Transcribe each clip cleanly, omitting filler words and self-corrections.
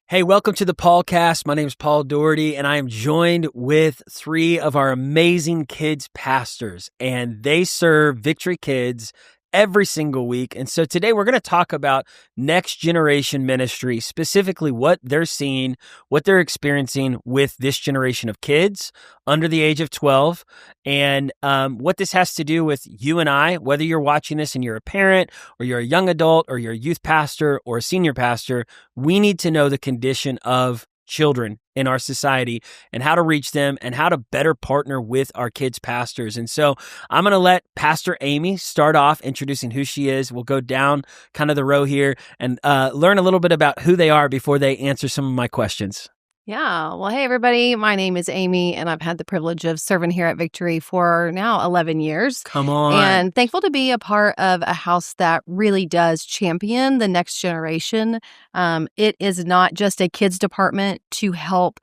Hey, welcome to the Paulcast. My name is Paul Daugherty, and I am joined with three of our amazing kids pastors, and they serve Victory Kids every single week. And so today we're going to talk about next generation ministry, specifically what they're seeing, what they're experiencing with this generation of kids under the age of 12, and what this has to do with you and I, whether you're watching this and you're a parent or you're a young adult or you're a youth pastor or a senior pastor. We need to know the condition of children in our society and how to reach them and how to better partner with our kids pastors. And so I'm going to let Pastor Aimee start off introducing who she is. We'll go down kind of the row here and learn a little bit about who they are before they answer some of my questions. Yeah. Well, hey, everybody. My name is Aimee, and I've had the privilege of serving here at Victory for now 11 years. Come on. And thankful to be a part of a house that really does champion the next generation. It is not just a kids department to help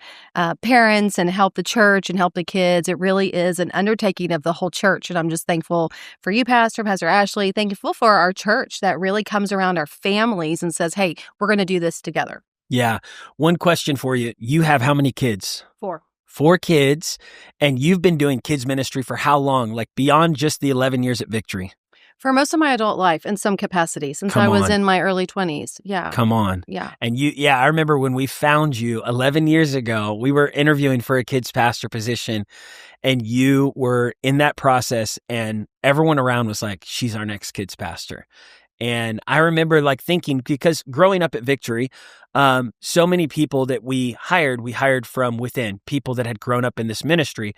parents and help the church and help the kids. It really is an undertaking of the whole church. And I'm just thankful for you, Pastor Ashley. Thankful for our church that really comes around our families and says, hey, we're going to do this together. Yeah. One question for you. You have how many kids? 4. 4 kids. And you've been doing kids ministry for how long? Like beyond just the 11 years at Victory? For most of my adult life in some capacity, since I was in my early 20s. Yeah. Come on. Yeah. And I remember when we found you 11 years ago, we were interviewing for a kids pastor position, and you were in that process, and everyone around was like, she's our next kids pastor. And I remember thinking, because growing up at Victory, so many people that we hired from within, people that had grown up in this ministry.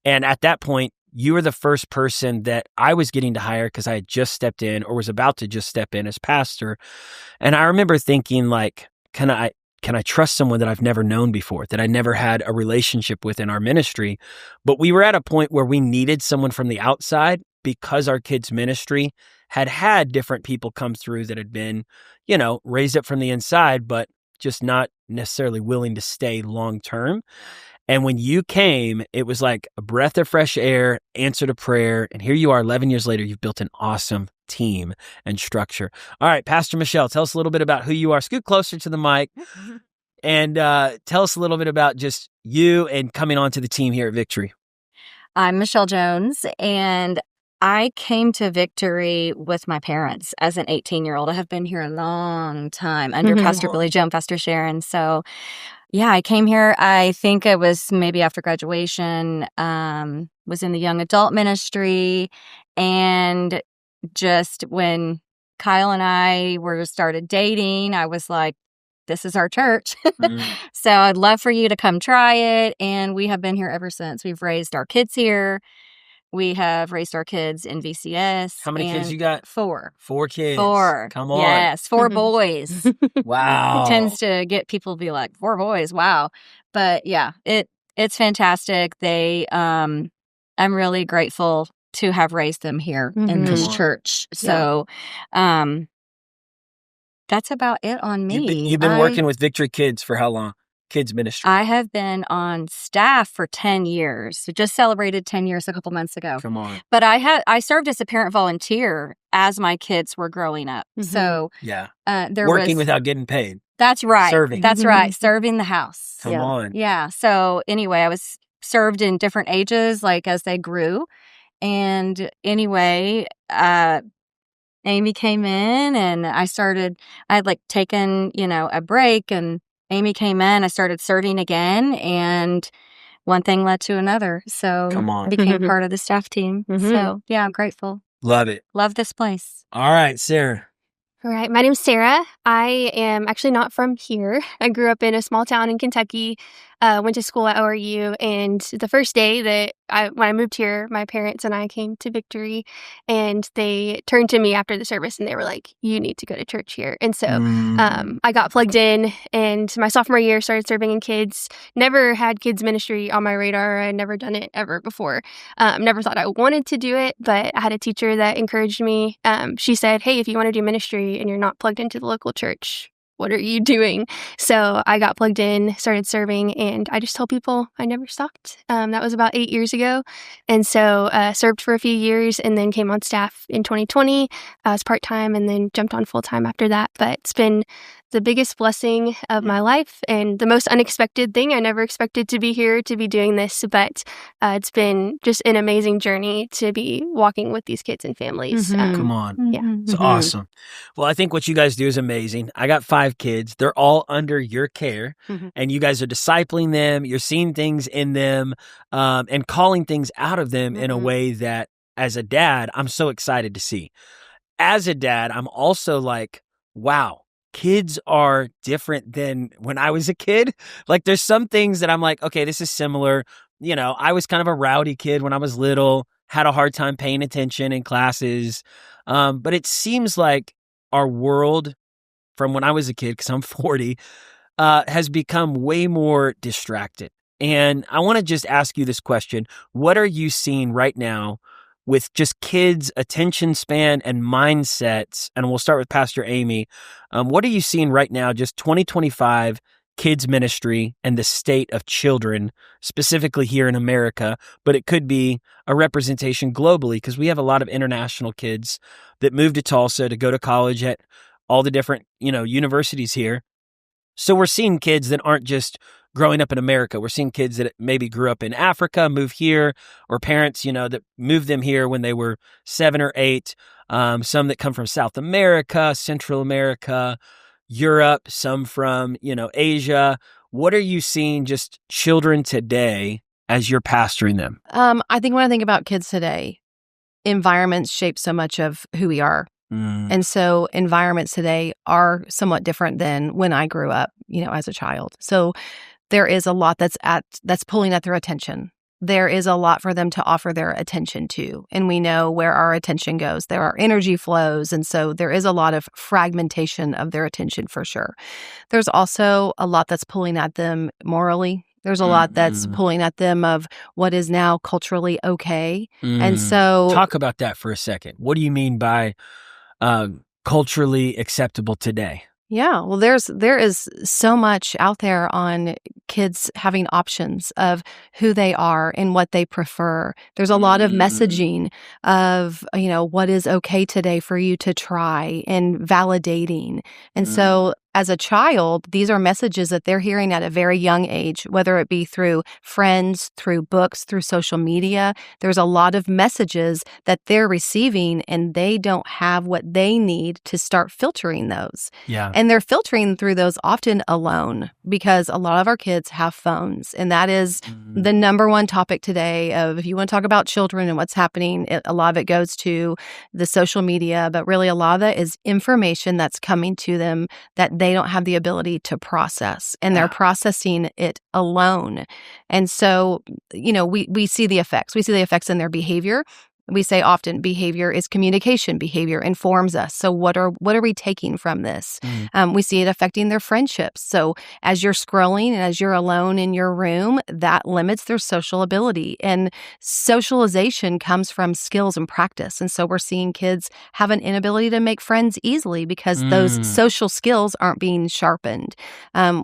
And at that point, you were the first person that I was getting to hire because I had just stepped in or was about to just step in as pastor. And I remember thinking, can I trust someone that I've never known before, that I never had a relationship with in our ministry? But we were at a point where we needed someone from the outside because our kids' ministry had different people come through that had been, raised up from the inside, but just not necessarily willing to stay long term. And when you came, it was like a breath of fresh air, answer to prayer. And here you are 11 years later, you've built an awesome team and structure. All right, Pastor Michelle, tell us a little bit about who you are. Scoot closer to the mic and tell us a little bit about just you and coming onto the team here at Victory. I'm Michelle Jones, and I came to Victory with my parents as an 18-year-old. I have been here a long time under Pastor Billy Joe and Pastor Sharon. So, yeah, I came here, I think it was maybe after graduation, was in the young adult ministry. And just when Kyle and I started dating, I was like, this is our church. So I'd love for you to come try it. And we have been here ever since. We've raised our kids here. We have raised our kids in VCS. How many kids you got? 4. 4 kids. 4. Come on. Yes, 4 boys. Wow. It tends to get people to be like, 4 boys, wow. But yeah, it's fantastic. I'm really grateful to have raised them here in this church. So that's about it on me. You've been working with Victory Kids for how long? Kids ministry. I have been on staff for 10 years. We just celebrated 10 years a couple months ago. Come on. But I served as a parent volunteer as my kids were growing up. So working without getting paid. That's right. Serving. That's right. Serving the house. Come on. Yeah. So anyway, I was served in different ages, as they grew. And anyway, Aimee came in and I had taken, a break, and Aimee came in, I started serving again, and one thing led to another. So I became part of the staff team. So yeah, I'm grateful. Love it. Love this place. All right, Sarah. All right, my name's Sarah. I am actually not from here. I grew up in a small town in Kentucky, went to school at ORU, and the first day that when I moved here, my parents and I came to Victory, and they turned to me after the service, and they were like, you need to go to church here. And so I got plugged in, and my sophomore year started serving in kids. Never had kids ministry on my radar. I'd never done it ever before. Never thought I wanted to do it, but I had a teacher that encouraged me. She said, hey, if you want to do ministry and you're not plugged into the local church, what are you doing? So I got plugged in, started serving, and I just tell people I never stopped. That was about 8 years ago. And so served for a few years and then came on staff in 2020 as part-time and then jumped on full-time after that. But it's been the biggest blessing of my life and the most unexpected thing. I never expected to be here, to be doing this, but it's been just an amazing journey to be walking with these kids and families. Come on. Yeah. It's awesome. Well, I think what you guys do is amazing. I got 5 kids. They're all under your care, and you guys are discipling them. You're seeing things in them and calling things out of them in a way that, as a dad, I'm so excited to see. As a dad, I'm also like, wow, kids are different than when I was a kid. Like, there's some things that I'm like, okay, this is similar. You know, I was kind of a rowdy kid when I was little, had a hard time paying attention in classes. But it seems like our world from when I was a kid, because I'm 40, has become way more distracted. And I want to just ask you this question. What are you seeing right now with just kids' attention span and mindsets? And we'll start with Pastor Aimee. What are you seeing right now, just 2025 kids ministry and the state of children, specifically here in America, but it could be a representation globally because we have a lot of international kids that move to Tulsa to go to college at all the different, universities here. So we're seeing kids that aren't just growing up in America. We're seeing kids that maybe grew up in Africa, move here, or parents, that moved them here when they were 7 or 8. Some that come from South America, Central America, Europe, some from, Asia. What are you seeing just children today as you're pastoring them? I think when I think about kids today, environments shape so much of who we are. And so environments today are somewhat different than when I grew up, as a child. So there is a lot that's pulling at their attention. There is a lot for them to offer their attention to. And we know where our attention goes. There are energy flows. And so there is a lot of fragmentation of their attention for sure. There's also a lot that's pulling at them morally. There's a lot that's pulling at them of what is now culturally okay. And so talk about that for a second. What do you mean by culturally acceptable today? Yeah, well, there is so much out there on kids having options of who they are and what they prefer. There's a lot of messaging of, what is okay today for you to try and validating. And so as a child, these are messages that they're hearing at a very young age, whether it be through friends, through books, through social media. There's a lot of messages that they're receiving, and they don't have what they need to start filtering those. Yeah. And they're filtering through those often alone because a lot of our kids have phones. And that is the number one topic today of if you want to talk about children and what's happening, a lot of it goes to the social media, but really a lot of it is information that's coming to them that they don't have the ability to process, and they're processing it alone. And so, we see the effects. We see the effects in their behavior. We say often behavior is communication. Behavior informs us. So what are we taking from this? We see it affecting their friendships. So as you're scrolling and as you're alone in your room, that limits their social ability. And socialization comes from skills and practice. And so we're seeing kids have an inability to make friends easily because those social skills aren't being sharpened.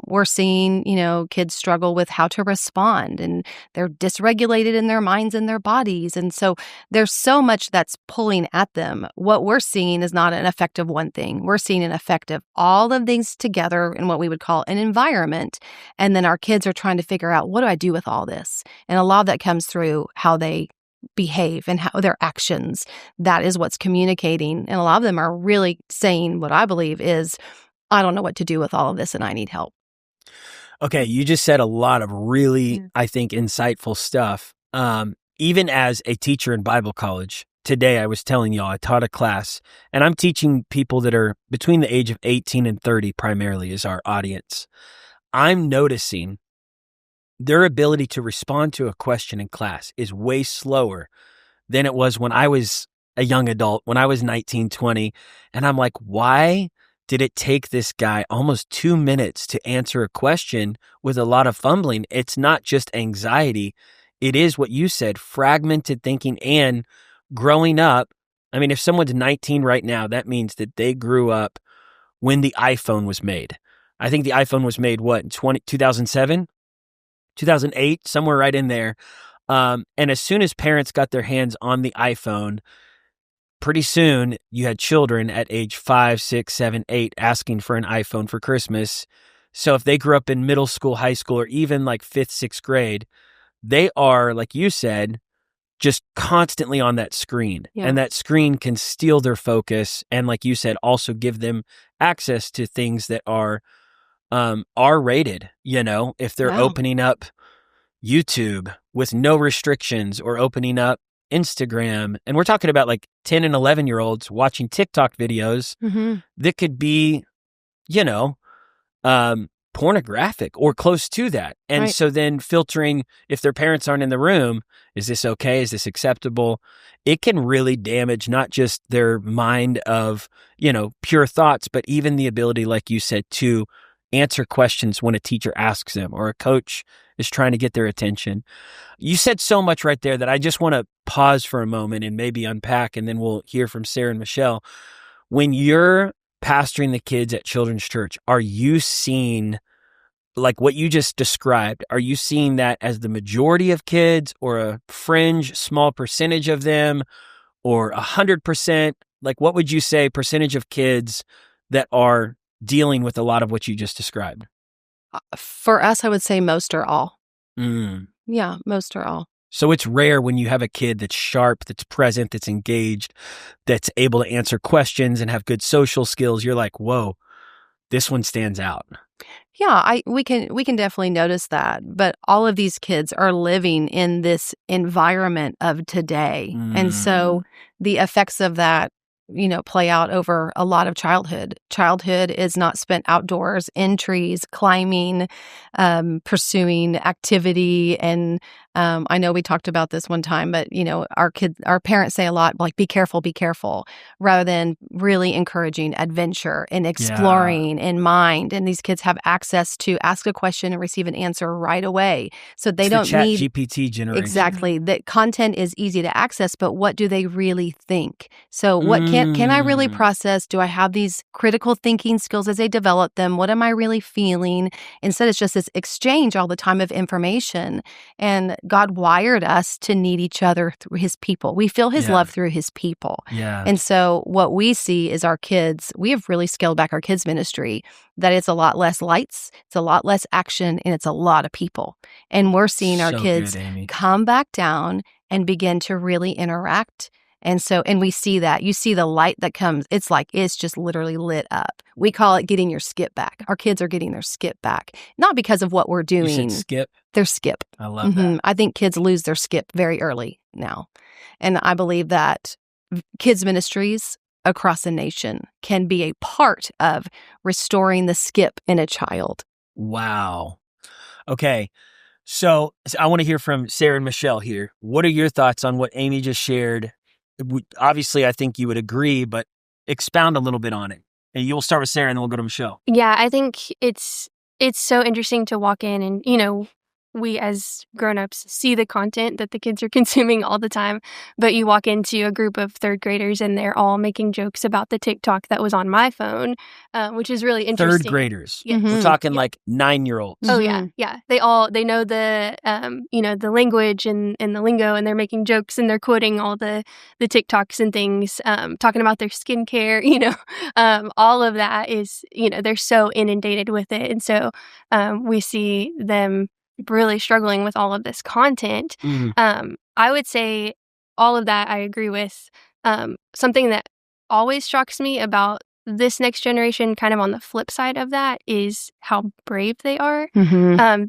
We're seeing, kids struggle with how to respond, and they're dysregulated in their minds and their bodies. And so there's so much that's pulling at them. What we're seeing is not an effect of one thing. We're seeing an effect of all of things together in what we would call an environment. And then our kids are trying to figure out, what do I do with all this? And a lot of that comes through how they behave and how their actions. That is what's communicating. And a lot of them are really saying what I believe is, I don't know what to do with all of this and I need help. Okay, you just said a lot of really, I think, insightful stuff. Even as a teacher in Bible college, today I was telling y'all, I taught a class, and I'm teaching people that are between the age of 18 and 30 primarily is our audience. I'm noticing their ability to respond to a question in class is way slower than it was when I was a young adult, when I was 19, 20. And I'm like, why did it take this guy almost 2 minutes to answer a question with a lot of fumbling? It's not just anxiety. It is what you said, fragmented thinking and growing up. I mean, if someone's 19 right now, that means that they grew up when the iPhone was made. I think the iPhone was made, in 2007, 2008, somewhere right in there. And as soon as parents got their hands on the iPhone, pretty soon you had children at age 5, 6, 7, 8 asking for an iPhone for Christmas. So if they grew up in middle school, high school, or even like 5th, 6th grade, they are, like you said, just constantly on that screen. Yeah. And that screen can steal their focus. And like you said, also give them access to things that are R-rated, if they're opening up YouTube with no restrictions or opening up Instagram. And we're talking about like 10 and 11-year-olds watching TikTok videos that could be, pornographic or close to that. And so then filtering, if their parents aren't in the room, is this okay? Is this acceptable? It can really damage not just their mind of, pure thoughts, but even the ability, like you said, to answer questions when a teacher asks them or a coach is trying to get their attention. You said so much right there that I just want to pause for a moment and maybe unpack, and then we'll hear from Sarah and Michelle. When you're pastoring the kids at Children's Church, are you seeing, like what you just described, are you seeing that as the majority of kids or a fringe small percentage of them or 100%? Like, what would you say percentage of kids that are dealing with a lot of what you just described? For us, I would say most or all. Mm. Yeah, most or all. So it's rare when you have a kid that's sharp, that's present, that's engaged, that's able to answer questions and have good social skills. You're like, whoa, this one stands out. Yeah, we can definitely notice that. But all of these kids are living in this environment of today. And so the effects of that, play out over a lot of childhood. Childhood is not spent outdoors, in trees, climbing, pursuing activity. And I know we talked about this one time, but, our parents say a lot, like, be careful, rather than really encouraging adventure and exploring in mind. And these kids have access to ask a question and receive an answer right away. So they don't need GPT generation. Exactly. That content is easy to access, but what do they really think? So what can I really process? Do I have these critical thinking skills as they develop them? What am I really feeling? Instead, it's just this exchange all the time of information. And God wired us to need each other through his people. We feel his love through his people. Yeah. And so what we see is our kids, we have really scaled back our kids ministry, that it's a lot less lights, it's a lot less action, and it's a lot of people. And we're seeing our kids come back down and begin to really interact. And we see that. You see the light that comes. It's like, it's just literally lit up. We call it getting your skip back. Our kids are getting their skip back. Not because of what we're doing. You said skip? Their skip. I love that. I think kids lose their skip very early now. And I believe that kids ministries across the nation can be a part of restoring the skip in a child. Wow. Okay. So I want to hear from Sarah and Michelle here. What are your thoughts on what Aimee just shared? Obviously, I think you would agree, but expound a little bit on it. And you'll start with Sarah and then we'll go to Michelle. Yeah, I think it's so interesting to walk in and, we as grown-ups see the content that the kids are consuming all the time, but you walk into a group of third graders and they're all making jokes about the TikTok that was on my phone, which is really interesting. Third graders. Yes. We're talking like 9-year-olds. Oh yeah. They know the the language and the lingo, and they're making jokes and they're quoting all the TikToks and things, talking about their skincare. All of that is they're so inundated with it, and so we see them really struggling with all of this content. I would say all of that I agree with. Something that always shocks me about this next generation, kind of on the flip side of that, is how brave they are.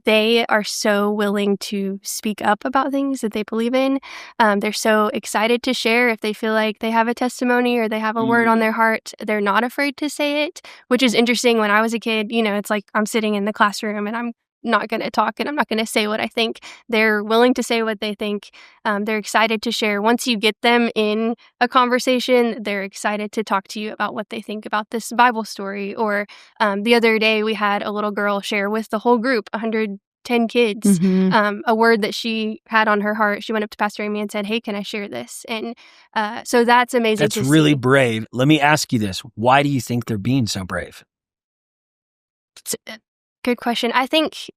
They are so willing to speak up about things that they believe in. They're so excited to share if they feel like they have a testimony or they have a word on their heart. They're not afraid to say it, which is interesting. When I was a kid, it's like I'm sitting in the classroom and I'm not going to talk and I'm not going to say what I think. They're willing to say what they think. They're excited to share. Once you get them in a conversation, they're excited to talk to you about what they think about this Bible story. Or the other day we had a little girl share with the whole group, 110 kids, a word that she had on her heart. She went up to Pastor Aimee and said, "Hey, can I share this?" And so that's amazing. That's really brave. Let me ask you this. Why do you think they're being so brave? Good question. I think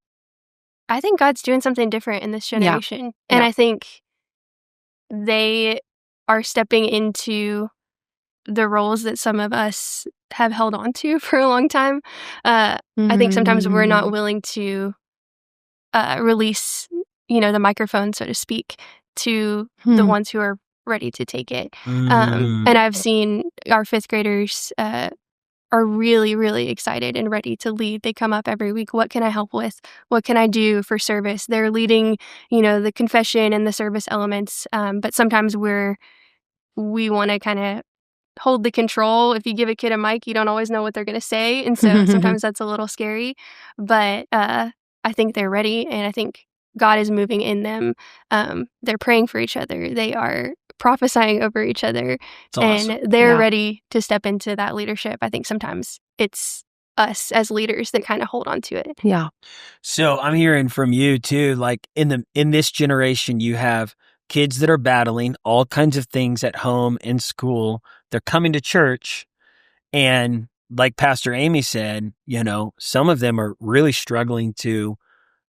God's doing something different in this generation. And I think they are stepping into the roles that some of us have held on to for a long time. I think sometimes we're not willing to release, the microphone, so to speak, to the ones who are ready to take it. And I've seen our fifth graders are really, really excited and ready to lead. They come up every week. What can I help with? What can I do for service? They're leading, the confession and the service elements. But sometimes we want to kind of hold the control. If you give a kid a mic, you don't always know what they're going to say. And so sometimes that's a little scary. But I think they're ready, and I think God is moving in them. They're praying for each other. They are prophesying over each other. It's awesome. And they're ready to step into that leadership. I think sometimes it's us as leaders that kind of hold on to it. Yeah. So I'm hearing from you too, like in this generation, you have kids that are battling all kinds of things at home and school. They're coming to church, and like Pastor Aimee said, some of them are really struggling to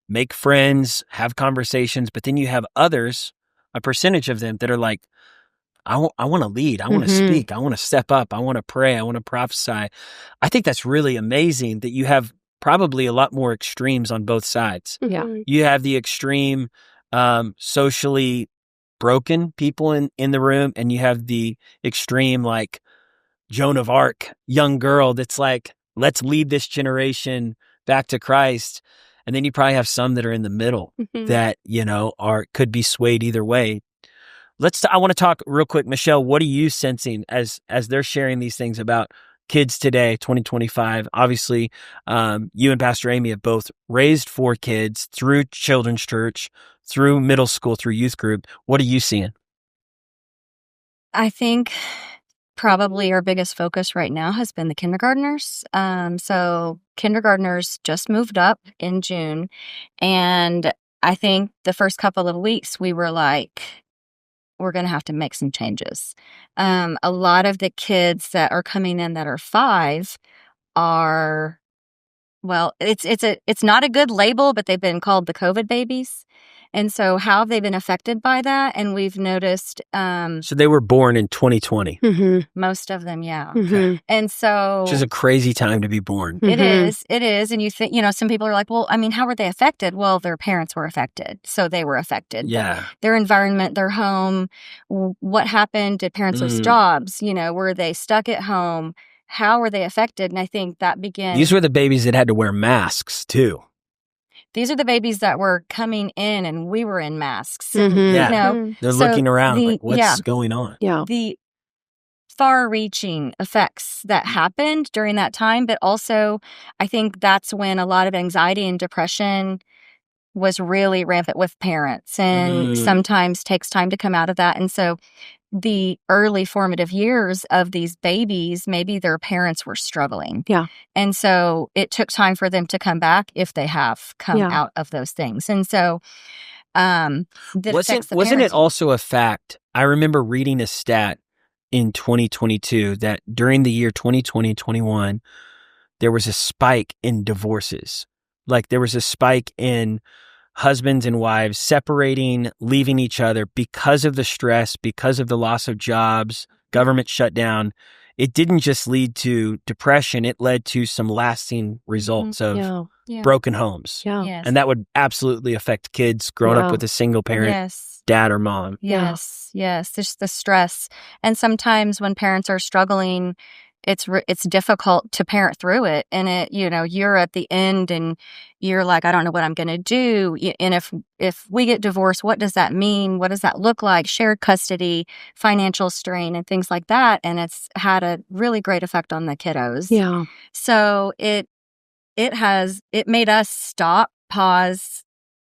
make friends, have conversations, but then you have others, a percentage of them that are like, I want to lead. I want to speak. I want to step up. I want to pray. I want to prophesy. I think that's really amazing that you have probably a lot more extremes on both sides. Yeah. You have the extreme socially broken people in the room, and you have the extreme like Joan of Arc young girl that's like, let's lead this generation back to Christ. And then you probably have some that are in the middle that, could be swayed either way. I want to talk real quick. Michelle, what are you sensing as they're sharing these things about kids today, 2025? Obviously, you and Pastor Aimee have both raised 4 kids through children's church, through middle school, through youth group. What are you seeing? I think probably our biggest focus right now has been the kindergartners. So kindergartners just moved up in June. And I think the first couple of weeks we were like, we're going to have to make some changes. A lot of the kids that are coming in that are 5 are, well, it's not a good label, but they've been called the COVID babies. And so how have they been affected by that? And we've noticed... so they were born in 2020. Most of them, yeah. And so... Which is a crazy time to be born. It is. And you think, some people are like, well, I mean, how were they affected? Well, their parents were affected. So they were affected. Yeah. Their environment, their home, what happened? Did parents lose jobs? Were they stuck at home? How were they affected? And I think that began... These were the babies that had to wear masks too. These are the babies that were coming in, and we were in masks. They're looking around like, what's going on? Yeah. The far-reaching effects that happened during that time, but also I think that's when a lot of anxiety and depression was really rampant with parents, and sometimes takes time to come out of that. And so the early formative years of these babies, maybe their parents were struggling. Yeah. And so it took time for them to come back if they have come out of those things. And so wasn't it also a fact? I remember reading a stat in 2022 that during the year 2020-21, there was a spike in divorces. Like there was a spike in husbands and wives separating, leaving each other because of the stress, because of the loss of jobs, government shutdown. It didn't just lead to depression, it led to some lasting results of broken homes. Yeah. Yes. And that would absolutely affect kids growing up with a single parent, dad or mom. Yes. Just the stress. And sometimes when parents are struggling, it's difficult to parent through it. And you're at the end and you're like, I don't know what I'm going to do. And if we get divorced, what does that mean? What does that look like? Shared custody, financial strain, and things like that. And it's had a really great effect on the kiddos. Yeah. So it made us stop, pause,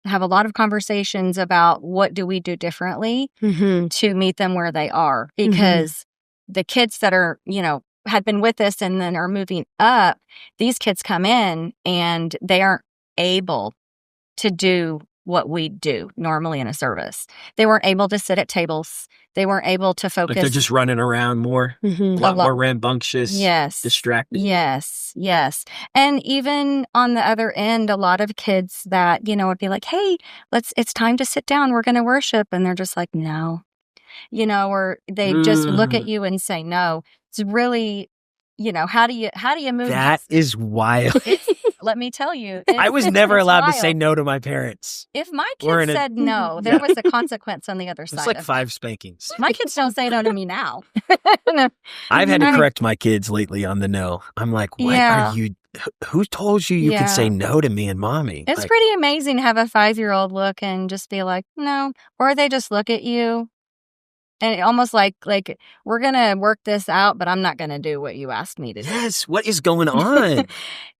have a lot of conversations about what do we do differently to meet them where they are. Because the kids that are, had been with us and then are moving up, these kids come in and they aren't able to do what we do normally in a service. They weren't able to sit at tables. They weren't able to focus. Like they're just running around more, a lot more rambunctious, distracted. Yes. And even on the other end, a lot of kids that, would be like, hey, it's time to sit down. We're going to worship. And they're just like, no. or they just look at you and say no. It's really, how do you move? That is wild. Let me tell you. I was never allowed wild. to say no to my parents. If my kids said no, there was a consequence on the other side. It's like 5 spankings. My kids don't say no to me now. No. I've had to correct my kids lately on the no. I'm like, what are you? Who told you can say no to me and mommy? It's pretty amazing to have a 5-year-old look and just be like, no. Or they just look at you and almost like we're going to work this out, but I'm not going to do what you asked me to do. Yes. What is going on?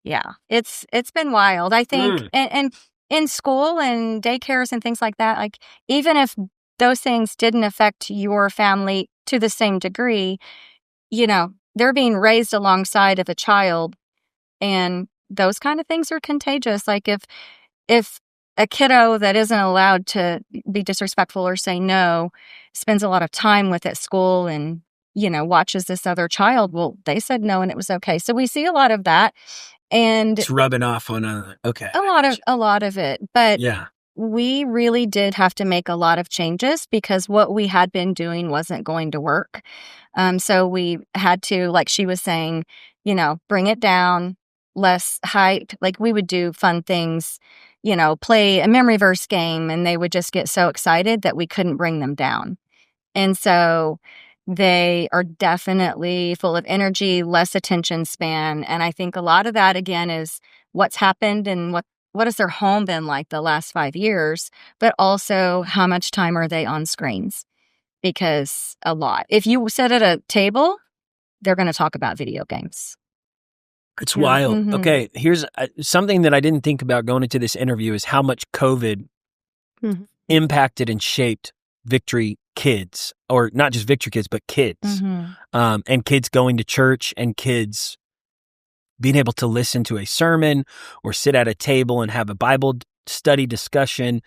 Yeah. It's been wild. I think, and in school and daycares and things like that, like even if those things didn't affect your family to the same degree, they're being raised alongside of a child. And those kind of things are contagious. Like if a kiddo that isn't allowed to be disrespectful or say no spends a lot of time with at school and, watches this other child, well, they said no and it was okay. So we see a lot of that. And it's rubbing off on a lot of it. But we really did have to make a lot of changes because what we had been doing wasn't going to work. So we had to, like she was saying, bring it down. Less hype. Like we would do fun things, play a memory verse game, and they would just get so excited that we couldn't bring them down. And so they are definitely full of energy, less attention span. And I think a lot of that, again, is what's happened and what has their home been like the last 5 years, but also how much time are they on screens? Because a lot. If you sit at a table, they're going to talk about video games. It's wild. Mm-hmm. Okay, here's something that I didn't think about going into this interview is how much COVID impacted and shaped Victory Kids, or not just Victory Kids, but kids. And kids going to church and kids being able to listen to a sermon or sit at a table and have a Bible study discussion,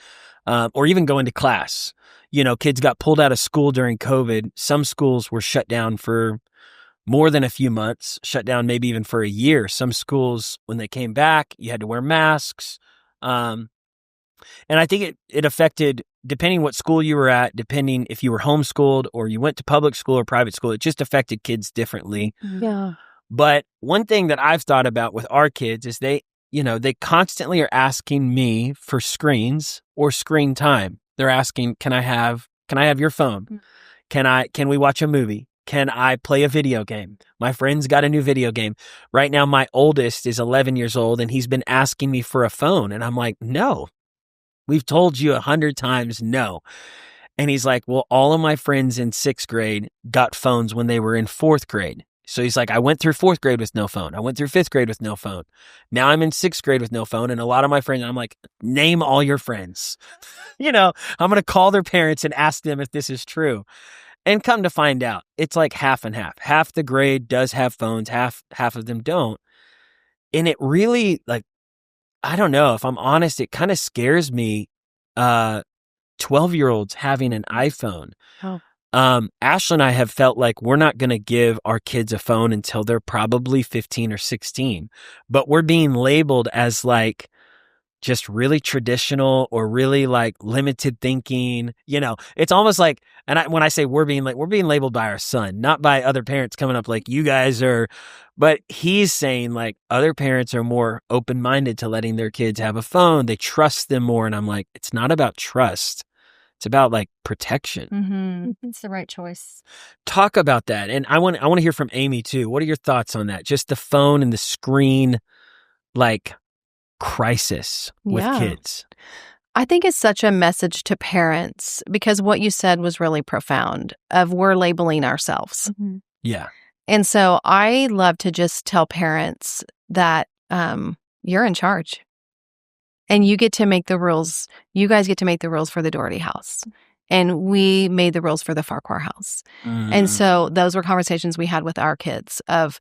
or even going to class. Kids got pulled out of school during COVID. Some schools were shut down for more than a few months, shut down maybe even for a year. Some schools, when they came back, you had to wear masks. And I think it affected, depending what school you were at, depending if you were homeschooled or you went to public school or private school, it just affected kids differently. Yeah. But one thing that I've thought about with our kids is they constantly are asking me for screens or screen time. They're asking, can I have your phone? Can we watch a movie? Can I play a video game? My friend's got a new video game. Right now, my oldest is 11 years old, and he's been asking me for a phone. And I'm like, no. We've told you 100 times no. And he's like, well, all of my friends in 6th grade got phones when they were in 4th grade. So he's like, I went through 4th grade with no phone. I went through 5th grade with no phone. Now I'm in 6th grade with no phone. And a lot of my friends, I'm like, name all your friends. I'm going to call their parents and ask them if this is true. And come to find out, it's like half and half. Half the grade does have phones, half of them don't. And it really, I don't know, if I'm honest, it kind of scares me, 12-year-olds having an iPhone. Oh. Ashley and I have felt like we're not going to give our kids a phone until they're probably 15 or 16. But we're being labeled as just really traditional or really limited thinking. It's almost like, and when I say we're being labeled by our son, not by other parents coming up like you guys are, but he's saying other parents are more open-minded to letting their kids have a phone. They trust them more. And I'm like, it's not about trust. It's about protection. Mm-hmm. It's the right choice. Talk about that. And I want to hear from Aimee too. What are your thoughts on that? Just the phone and the screen, crisis with kids. I think it's such a message to parents because what you said was really profound of we're labeling ourselves. Mm-hmm. Yeah. And so I love to just tell parents that you're in charge and you get to make the rules. You guys get to make the rules for the Daugherty house. And we made the rules for the Farquhar house. Mm-hmm. And so those were conversations we had with our kids of,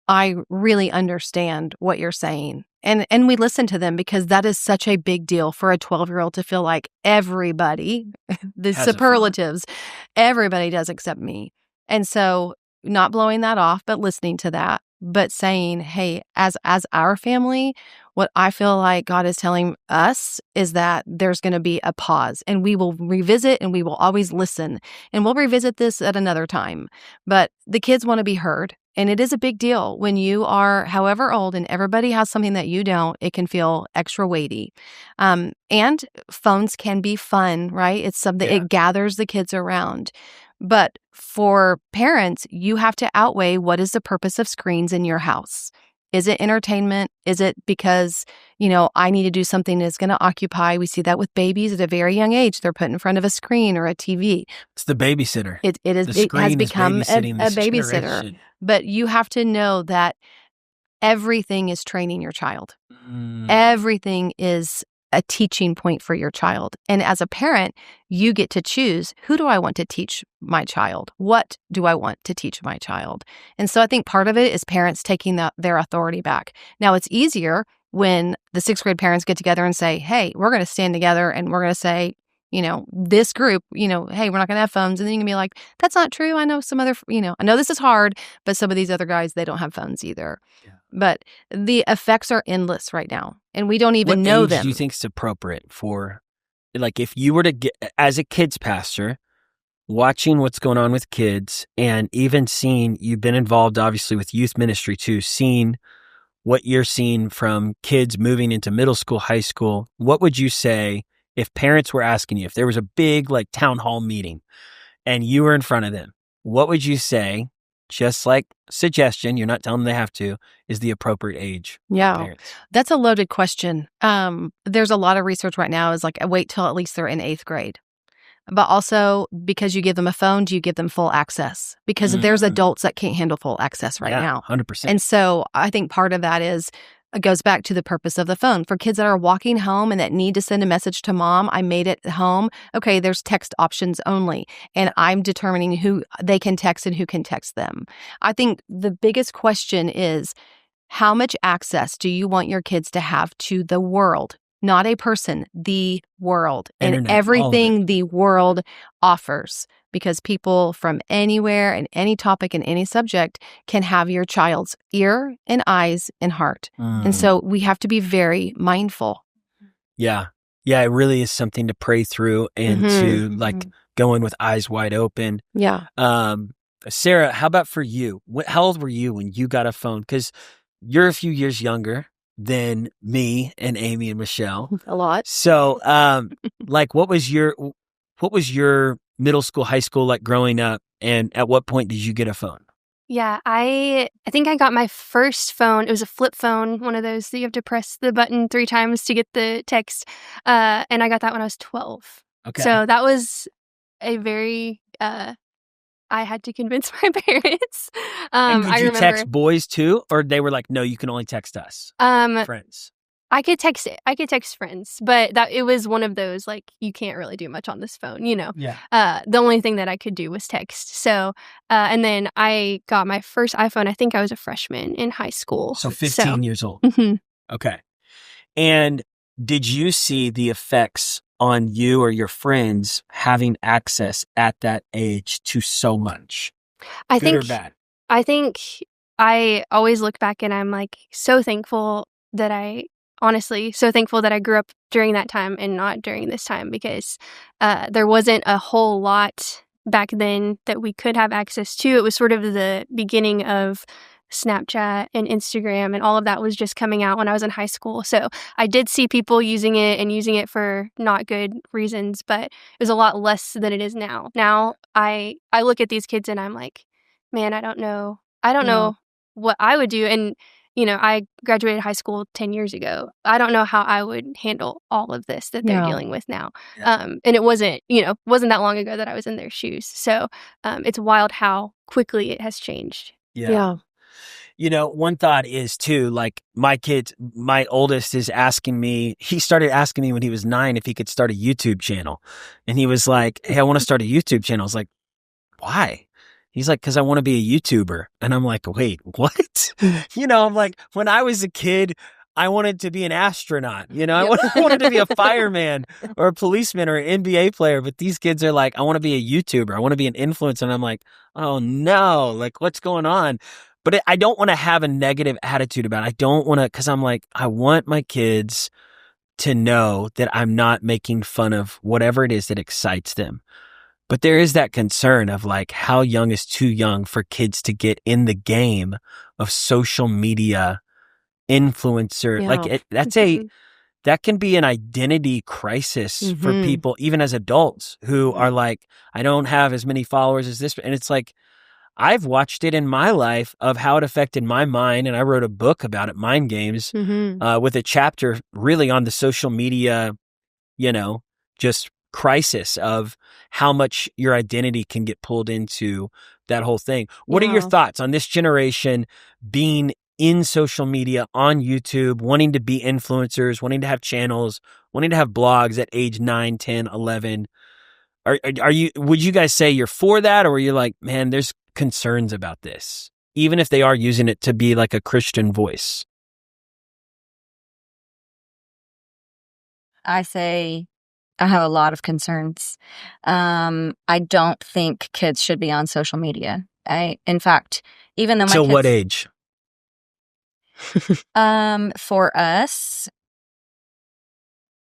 I really understand what you're saying. And we listen to them because that is such a big deal for a 12-year-old to feel like everybody, the superlatives, everybody does except me. And so not blowing that off, but listening to that but saying, hey, as our family, what I feel like God is telling us is that there's going to be a pause, and we will revisit, and we will always listen, and we'll revisit this at another time. But the kids want to be heard. And it is a big deal when you are however old and everybody has something that you don't, it can feel extra weighty. And phones can be fun, right? It's something, it gathers the kids around. But for parents, you have to outweigh what is the purpose of screens in your house. Is it entertainment? Is it because, I need to do something that's going to occupy? We see that with babies at a very young age. They're put in front of a screen or a TV. It's the babysitter. It has become a babysitter. Generation. But you have to know that everything is training your child. Everything is a teaching point for your child. And as a parent, you get to choose, who do I want to teach my child? What do I want to teach my child? And so I think part of it is parents taking their authority back. Now, it's easier when the 6th grade parents get together and say, hey, we're going to stand together and we're going to say, this group, hey, we're not going to have phones. And then you can be like, that's not true. I know some other, I know this is hard, but some of these other guys, they don't have phones either. Yeah. But the effects are endless right now, and we don't even know them. What age do you think is appropriate for, like, if you were to get, as a kids pastor, watching what's going on with kids, and even seeing, you've been involved obviously with youth ministry too, seeing what you're seeing from kids moving into middle school, high school, what would you say if parents were asking you, if there was a big like town hall meeting and you were in front of them, what would you say, just like suggestion, you're not telling them they have to, is the appropriate age? Yeah, that's a loaded question. There's a lot of research right now is like, wait till at least they're in 8th grade. But also, because you give them a phone, do you give them full access? Because there's adults that can't handle full access right now. 100%. And so I think part of that is, it goes back to the purpose of the phone. For kids that are walking home and that need to send a message to mom, I made it home. Okay, there's text options only. And I'm determining who they can text and who can text them. I think the biggest question is, how much access do you want your kids to have to the world? Not a person, the world. Internet, and everything the world offers. Because people from anywhere and any topic and any subject can have your child's ear and eyes and heart. And so we have to be very mindful. Yeah. Yeah, it really is something to pray through and to like go in with eyes wide open. Yeah. Sarah, how about for you? How old were you when you got a phone? Because you're a few years younger than me and Amy and Michelle. A lot. So like what was your middle school, high school like growing up, and at what point did you get a phone? Yeah, I think I got my first phone. It was a flip phone, one of those that you have to press the button 3 times to get the text. And I got that when I was 12. Okay. So that was a very, I had to convince my parents. And did you text boys too? Or they were like, no, you can only text us, friends? I could text friends, but it was one of those, like, you can't really do much on this phone, Yeah. The only thing that I could do was text. So, and then I got my first iPhone. I think I was a freshman in high school. So 15 years old. Mm-hmm. Okay. And did you see the effects on you or your friends having access at that age to so much? Good or bad? I think I always look back and I'm like so thankful that I grew up during that time and not during this time, because there wasn't a whole lot back then that we could have access to. It was sort of the beginning of Snapchat and Instagram, and all of that was just coming out when I was in high school. So I did see people using it for not good reasons, but it was a lot less than it is now. Now I look at these kids and I'm like, man, I don't know what I would do. And I graduated high school 10 years ago. I don't know how I would handle all of this that they're dealing with now. Yeah. And it wasn't that long ago that I was in their shoes. So it's wild how quickly it has changed. Yeah. One thought is too, like my oldest is asking me, he started asking me when he was 9 if he could start a YouTube channel. And he was like, hey, I want to start a YouTube channel. I was like, why? He's like, because I want to be a YouTuber. And I'm like, wait, what? I'm like, when I was a kid, I wanted to be an astronaut. I wanted to be a fireman or a policeman or an NBA player. But these kids are like, I want to be a YouTuber. I want to be an influencer. And I'm like, oh no, like what's going on? But I don't want to have a negative attitude about it. I don't want to, because I'm like, I want my kids to know that I'm not making fun of whatever it is that excites them. But there is that concern of like, how young is too young for kids to get in the game of social media influencer? Yeah. Like that can be an identity crisis for people, even as adults who are like, I don't have as many followers as this. And it's like, I've watched it in my life of how it affected my mind. And I wrote a book about it, Mind Games, with a chapter really on the social media, just crisis of how much your identity can get pulled into that whole thing. What are your thoughts on this generation being in social media, on YouTube, wanting to be influencers, wanting to have channels, wanting to have blogs at age 9, 10, 11? Would you guys say you're for that, or are you like, man, there's concerns about this, even if they are using it to be like a Christian voice? I say I have a lot of concerns. I don't think kids should be on social media. In fact, even though my Till kids, what age? For us,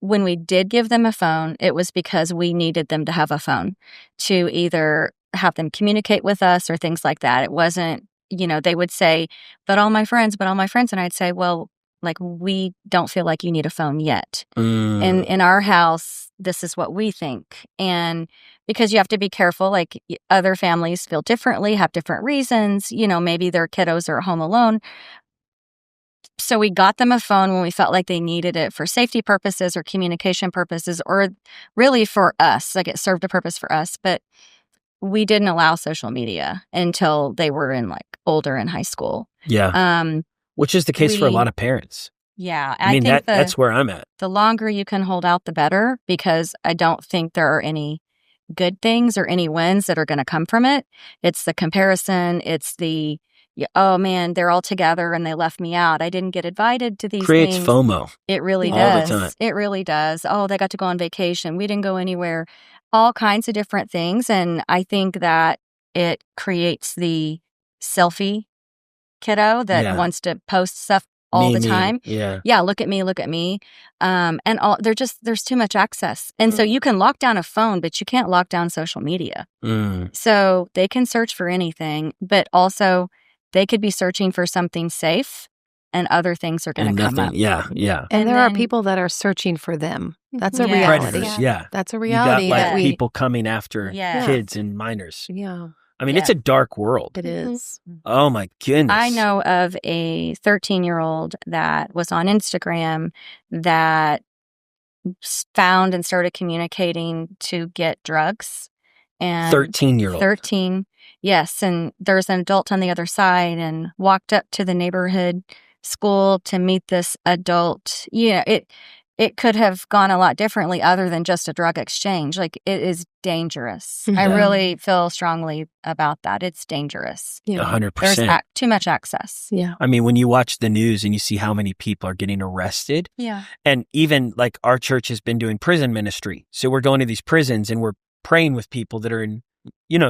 when we did give them a phone, it was because we needed them to have a phone to either have them communicate with us or things like that. It wasn't, they would say, but all my friends. And I'd say, well, like, we don't feel like you need a phone yet. And in our house, this is what we think. And because you have to be careful, like other families feel differently, have different reasons, maybe their kiddos are home alone. So we got them a phone when we felt like they needed it for safety purposes or communication purposes, or really for us, like it served a purpose for us. But we didn't allow social media until they were older in high school. Yeah. Which is the case for a lot of parents. Yeah. I mean, that's where I'm at. The longer you can hold out, the better, because I don't think there are any good things or any wins that are going to come from it. It's the comparison. It's the, oh man, they're all together and they left me out. I didn't get invited to these Creates things. FOMO. It really all does. the time. It really does. Oh, they got to go on vacation. We didn't go anywhere. All kinds of different things. And I think that it creates the selfie kiddo that wants to post stuff all the time. Yeah, look at me. And there's too much access. And so you can lock down a phone, but you can't lock down social media. So they can search for anything, but also they could be searching for something safe, and other things are going to come up. Yeah. And there are people that are searching for them. That's a reality. Predators, That's a reality. You got people coming after kids and minors. Yeah. I mean, it's a dark world. It is. Oh my goodness. I know of a 13-year-old that was on Instagram that found and started communicating to get drugs. And 13-year-old. 13, yes. And there's an adult on the other side, and walked up to the neighborhood school to meet this adult. Yeah, it could have gone a lot differently other than just a drug exchange. Like, it is dangerous. I really feel strongly about that. It's dangerous. 100%. There's too much access. Yeah. I mean, when you watch the news and you see how many people are getting arrested. Yeah. And even like our church has been doing prison ministry. So we're going to these prisons and we're praying with people that are in,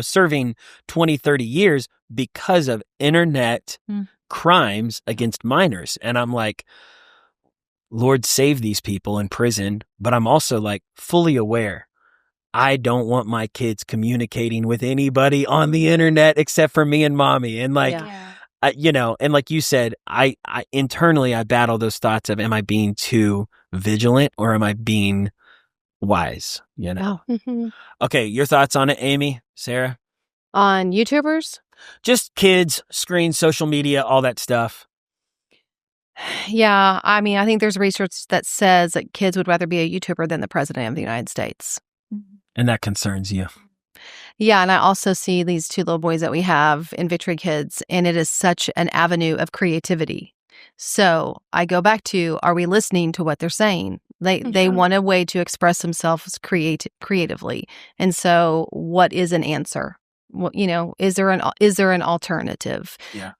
serving 20, 30 years because of internet crimes against minors. And I'm like, Lord, save these people in prison. But I'm also like fully aware, I don't want my kids communicating with anybody on the internet except for me and mommy. And like, and like you said, I internally, I battle those thoughts of, am I being too vigilant or am I being wise? Okay. Your thoughts on it, Aimee, Sarah? On YouTubers? Just kids, screens, social media, all that stuff. Yeah, I mean, I think there's research that says that kids would rather be a YouTuber than the president of the United States. And that concerns you. Yeah, and I also see these two little boys that we have in Victory Kids, and it is such an avenue of creativity. So I go back to, are we listening to what they're saying? They want a way to express themselves creatively. And so what is an answer? Well, is there an alternative? Yeah.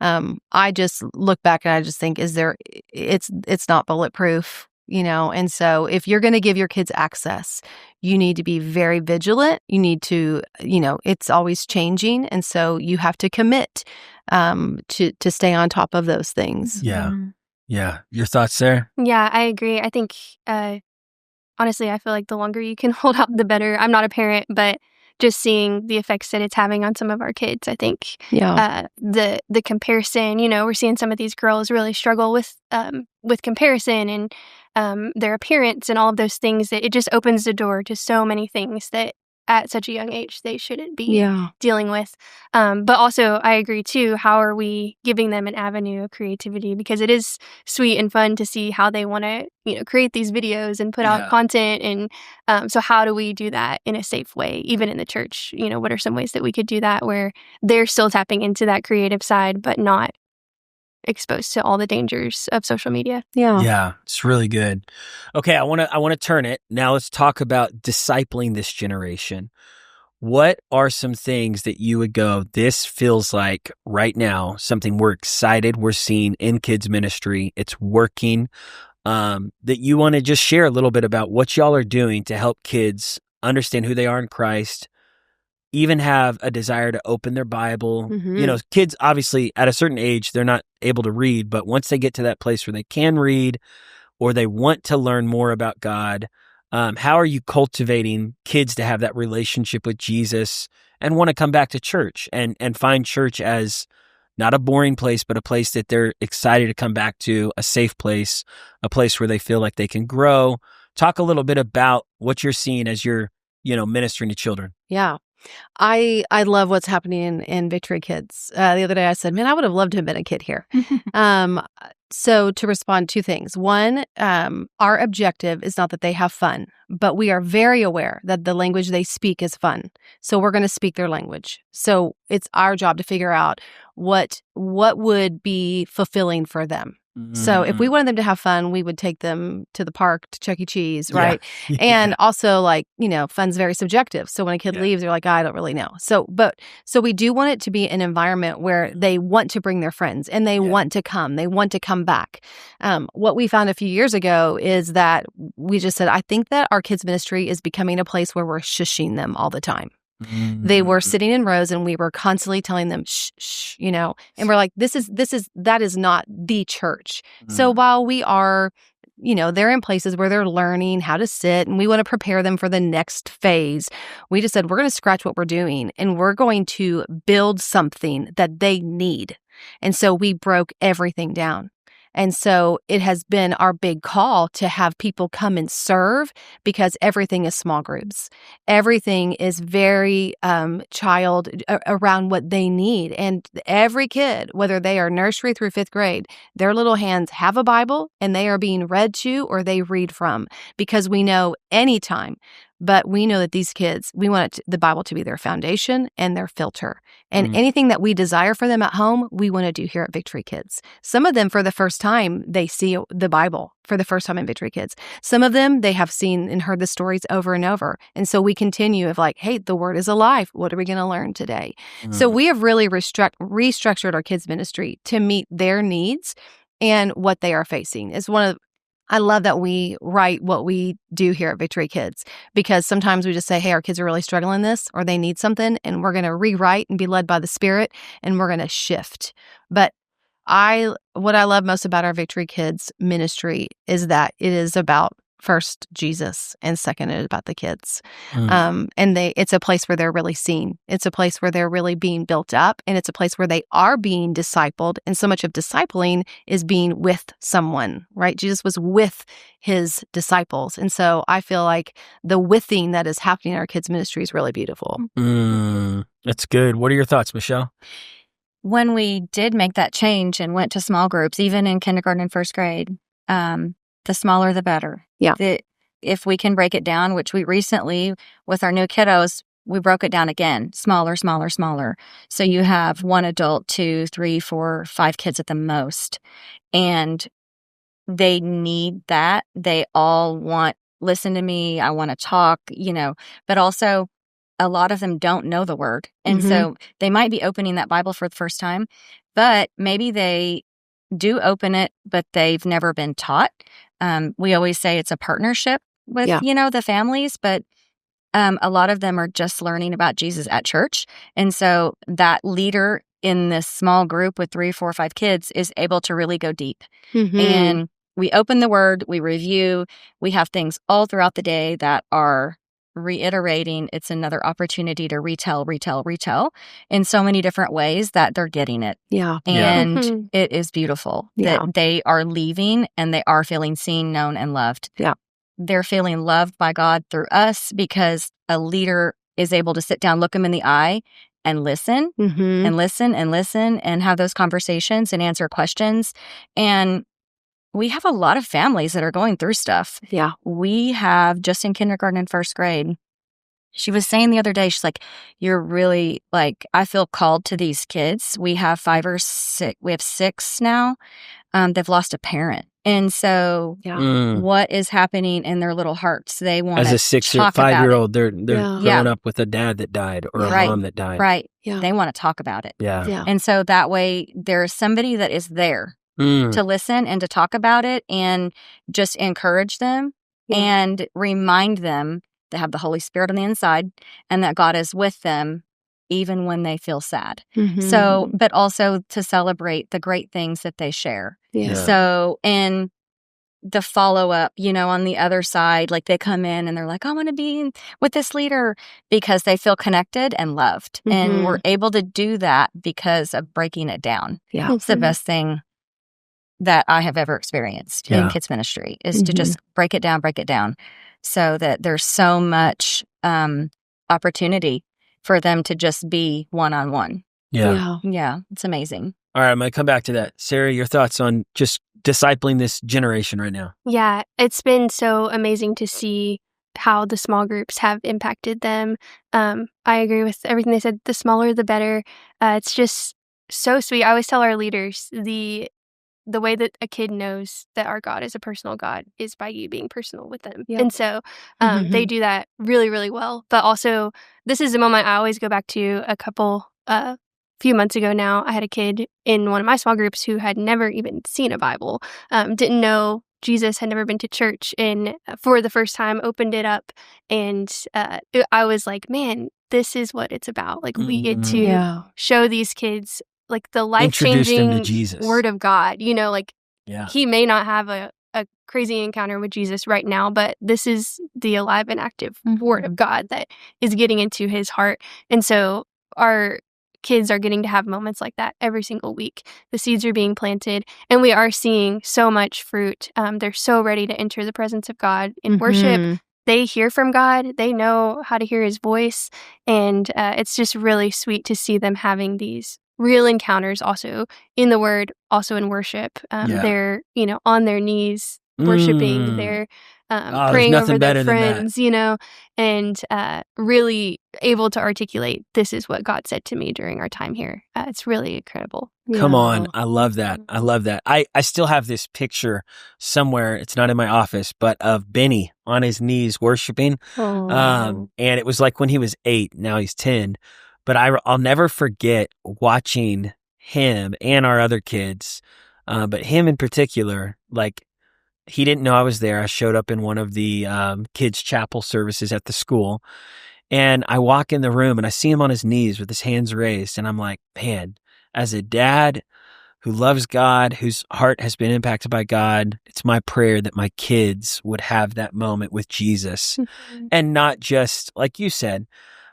I just look back and I just think, it's not bulletproof, and so if you're going to give your kids access, you need to be very vigilant. You need to, it's always changing. And so you have to commit to stay on top of those things. Yeah. Yeah. Your thoughts, Sarah? Yeah, I agree. I think, honestly, I feel like the longer you can hold out, the better. I'm not a parent, but just seeing the effects that it's having on some of our kids, I think the comparison, we're seeing some of these girls really struggle with comparison and their appearance and all of those things, that it just opens the door to so many things that at such a young age they shouldn't be dealing with. But also, I agree too, how are we giving them an avenue of creativity? Because it is sweet and fun to see how they want to, create these videos and put out content. And so how do we do that in a safe way, even in the church? What are some ways that we could do that where they're still tapping into that creative side, but not exposed to all the dangers of social media? Yeah, it's really good. Okay, I want to turn it. Now let's talk about discipling this generation. What are some things that you would go, this feels like right now something we're excited we're seeing in kids ministry, it's working, that you want to just share a little bit about what y'all are doing to help kids understand who they are in Christ, even have a desire to open their Bible. Kids, obviously, at a certain age, they're not able to read, but once they get to that place where they can read or they want to learn more about God, how are you cultivating kids to have that relationship with Jesus and want to come back to church and find church as not a boring place, but a place that they're excited to come back to, a safe place, a place where they feel like they can grow? Talk a little bit about what you're seeing as you're, ministering to children. Yeah. I love what's happening in Victory Kids. The other day I said, man, I would have loved to have been a kid here. So to respond, two things. One, our objective is not that they have fun, but we are very aware that the language they speak is fun. So we're going to speak their language. So it's our job to figure out what would be fulfilling for them. So if we wanted them to have fun, we would take them to the park, to Chuck E. Cheese, right? Yeah. And also, fun's very subjective. So when a kid leaves, they're like, I don't really know. So we do want it to be an environment where they want to bring their friends and they want to come. They want to come back. What we found a few years ago is that we just said, I think that our kids ministry is becoming a place where we're shushing them all the time. They were sitting in rows and we were constantly telling them, shh, shh, and we're like, that is not the church. So while we are, they're in places where they're learning how to sit and we want to prepare them for the next phase, we just said, we're going to scratch what we're doing and we're going to build something that they need. And so we broke everything down. And so it has been our big call to have people come and serve because everything is small groups. Everything is very child around what they need. And every kid, whether they are nursery through 5th grade, their little hands have a Bible and they are being read to or they read from, because we know anytime. But we know that these kids, we want the Bible to be their foundation and their filter. And anything that we desire for them at home, we want to do here at Victory Kids. Some of them, for the first time, they see the Bible for the first time in Victory Kids. Some of them, they have seen and heard the stories over and over. And so we continue of hey, the Word is alive. What are we going to learn today? So we have really restructured our kids ministry to meet their needs and what they are facing. It's I love that we write what we do here at Victory Kids, because sometimes we just say, hey, our kids are really struggling this or they need something, and we're going to rewrite and be led by the Spirit, and we're going to shift. But what I love most about our Victory Kids ministry is that it is about first Jesus and second it is about the kids. And it's a place where they're really seen. It's a place where they're really being built up, and it's a place where they are being discipled. And so much of discipling is being with someone, right? Jesus was with his disciples. And so I feel like the withing that is happening in our kids ministry is really beautiful. That's good. What are your thoughts, Michelle? When we did make that change and went to small groups, even in kindergarten and 1st grade, the smaller the better. Yeah. If we can break it down, which we recently, with our new kiddos, we broke it down again, smaller, smaller, smaller. So you have 1 adult, 2, 3, 4, 5 kids at the most. And they need that. They all want, listen to me, I want to talk, but also a lot of them don't know the Word. And so they might be opening that Bible for the first time, but maybe they do open it, but they've never been taught. We always say it's a partnership with, the families, but a lot of them are just learning about Jesus at church. And so that leader in this small group with 3, 4, 5 kids is able to really go deep. Mhm. And we open the word, we review, we have things all throughout the day that are reiterating. It's another opportunity to retell in so many different ways that they're getting it. Yeah. And Mhm. it is beautiful Yeah. that they are leaving and they are feeling seen, known, and loved. Yeah. They're feeling loved by God through us because a leader is able to sit down, look them in the eye, and listen Mhm. and listen and listen and have those conversations and answer questions. And we have a lot of families that are going through stuff. Yeah. We have just in kindergarten and first grade. She was saying the other day, she's like, you're really like, I feel called to these kids. We have 5 or 6, we have 6 now. They've lost a parent. And so Yeah. what is happening in their little hearts? They want As to a 6 or talk about 5-year-old, they're Yeah. growing up with a dad that died or a Right. mom that died. Right. Yeah. They want to talk about it. Yeah. Yeah. And so that way there's somebody that is there to listen and to talk about it and just encourage them Yeah. and remind them to have the Holy Spirit on the inside and that God is with them even when they feel sad. Mhm. So, but also to celebrate the great things that they share. Yeah. So, and the follow-up, on the other side, like they come in and they're like, I want to be with this leader because they feel connected and loved. And we're able to do that because of breaking it down. Yeah. It's the best thing that I have ever experienced in kids ministry is to just break it down so that there's so much opportunity for them to just be one-on-one. Yeah. Yeah, it's amazing. All right, I'm going to come back to that. Sarah, your thoughts on just discipling this generation right now? Yeah, it's been so amazing to see how the small groups have impacted them. I agree with everything they said. The smaller, the better. It's just so sweet. I always tell our leaders the way that a kid knows that our God is a personal God is by you being personal with them. Yep. And so they do that really, really well. But also, this is a moment I always go back to. A few months ago now, I had a kid in one of my small groups who had never even seen a Bible, didn't know Jesus, had never been to church, and for the first time opened it up. And I was like, man, this is what it's about. Like, we get to show these kids like the Introduce them to life-changing Jesus. Word of God. He may not have a crazy encounter with Jesus right now, but this is the alive and active Word of God that is getting into his heart. And so our kids are getting to have moments like that every single week. The seeds are being planted, and we are seeing so much fruit. They're so ready to enter the presence of God in worship. They hear from God. They know how to hear his voice. And it's just really sweet to see them having these real encounters also in the Word, also in worship. They're, on their knees worshiping. They're praying over their friends, and really able to articulate, this is what God said to me during our time here. It's really incredible. Come on. I love that. I still have this picture somewhere. It's not in my office, but of Benny on his knees worshiping. And it was like when he was 8, now he's 10. But I'll never forget watching him and our other kids, but him in particular, like, he didn't know I was there. I showed up in one of the kids' chapel services at the school, and I walk in the room and I see him on his knees with his hands raised, and I'm like, man, as a dad who loves God, whose heart has been impacted by God, it's my prayer that my kids would have that moment with Jesus, and not just, like you said,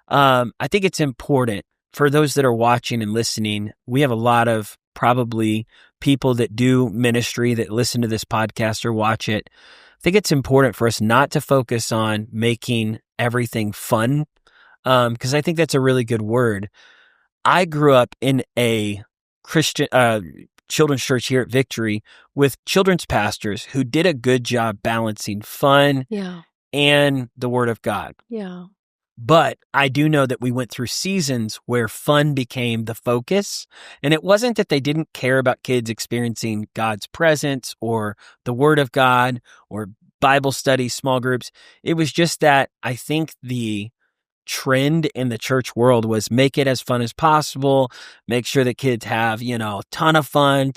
I think it's important for those that are watching and listening. We have a lot of probably people that do ministry that listen to this podcast or watch it. I think it's important for us not to focus on making everything fun, because I think that's a really good word. I grew up in a Christian children's church here at Victory with children's pastors who did a good job balancing fun and the Word of God. Yeah. But I do know that we went through seasons where fun became the focus. And it wasn't that they didn't care about kids experiencing God's presence or the Word of God or Bible study, small groups. It was just that I think the trend in the church world was make it as fun as possible, make sure that kids have, ton of fun.